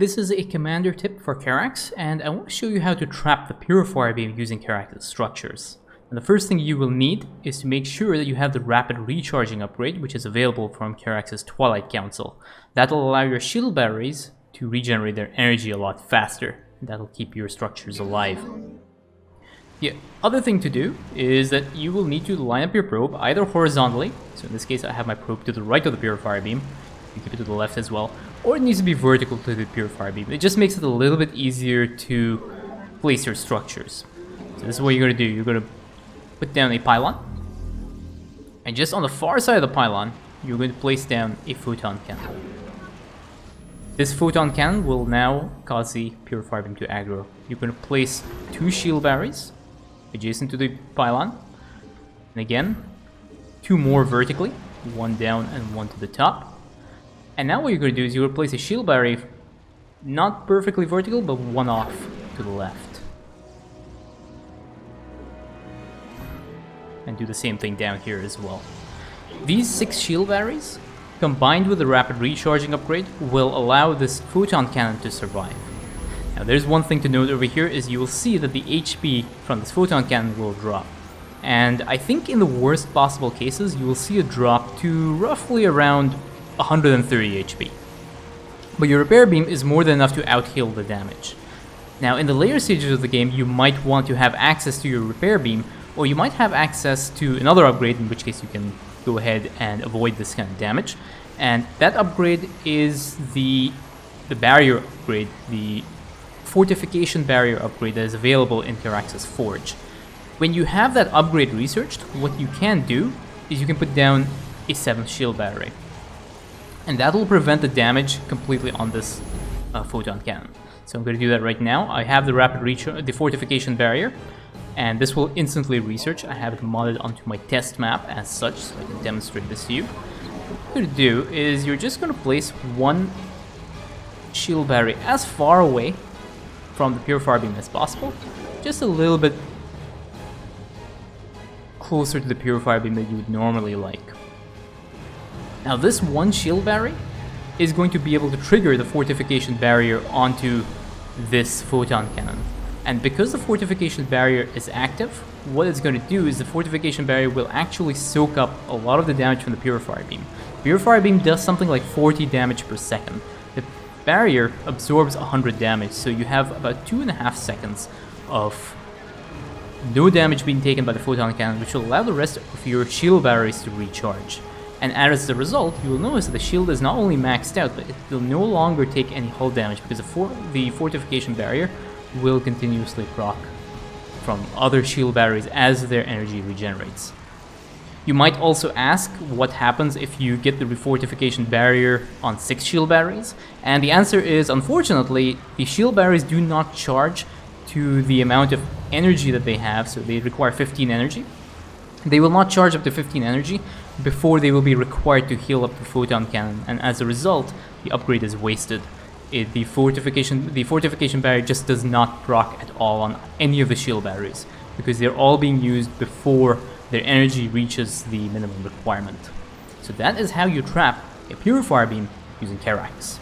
This is a commander tip for Karax, and I want to show you how to trap the Purifier Beam using Karax's structures. And the first thing you will need is to make sure that you have the rapid recharging upgrade, which is available from Karax's Twilight Council. That will allow your shield batteries to regenerate their energy a lot faster, and that'll keep your structures alive. The other thing to do is that you will need to line up your probe either horizontally, so in this case I have my probe to the right of the Purifier Beam, you keep it to the left as well, or it needs to be vertical to the Purifier Beam. It just makes it a little bit easier to place your structures. So this is what you're going to do. You're going to put down a pylon, and just on the far side of the pylon, you're going to place down a photon cannon. This photon cannon will now cause the Purifier Beam to aggro. You're going to place 2 shield batteries adjacent to the pylon, and again, 2 more vertically, 1 down and 1 to the top. And now what you're going to do is you're going to place a shield battery, not perfectly vertical, but 1 off to the left. And do the same thing down here as well. These 6 shield batteries, combined with the rapid recharging upgrade, will allow this photon cannon to survive. Now there's one thing to note over here is you will see that the HP from this photon cannon will drop. And I think in the worst possible cases, you will see a drop to roughly around 130 HP. But your repair beam is more than enough to outheal the damage. Now in the later stages of the game, you might want to have access to your repair beam, or you might have access to another upgrade, in which case you can go ahead and avoid this kind of damage. And that upgrade is the barrier upgrade, the fortification barrier upgrade that is available in Karax's Forge. When you have that upgrade researched, what you can do is you can put down a 7th shield battery. And that will prevent the damage completely on this photon cannon. So I'm going to do that right now. I have the rapid recharge, the fortification barrier, and this will instantly research. I have it modded onto my test map as such, so I can demonstrate this to you. What you're going to do is you're just going to place 1 shield battery as far away from the Purifier Beam as possible, just a little bit closer to the Purifier Beam that you would normally like. Now this 1 shield battery is going to be able to trigger the fortification barrier onto this photon cannon. And because the fortification barrier is active, what it's going to do is the fortification barrier will actually soak up a lot of the damage from the Purifier Beam. The Purifier Beam does something like 40 damage per second. The barrier absorbs 100 damage, so you have about 2.5 seconds of no damage being taken by the photon cannon, which will allow the rest of your shield batteries to recharge. And as a result, you will notice that the shield is not only maxed out, but it will no longer take any hull damage because the fortification barrier will continuously proc from other shield batteries as their energy regenerates. You might also ask what happens if you get the refortification barrier on 6 shield batteries, and the answer is, unfortunately, the shield batteries do not charge to the amount of energy that they have, so they require 15 energy. They will not charge up to 15 energy before they will be required to heal up the photon cannon, and as a result, the upgrade is wasted. The fortification barrier just does not proc at all on any of the shield batteries, because they're all being used before their energy reaches the minimum requirement. So that is how you trap a Purifier Beam using Karax.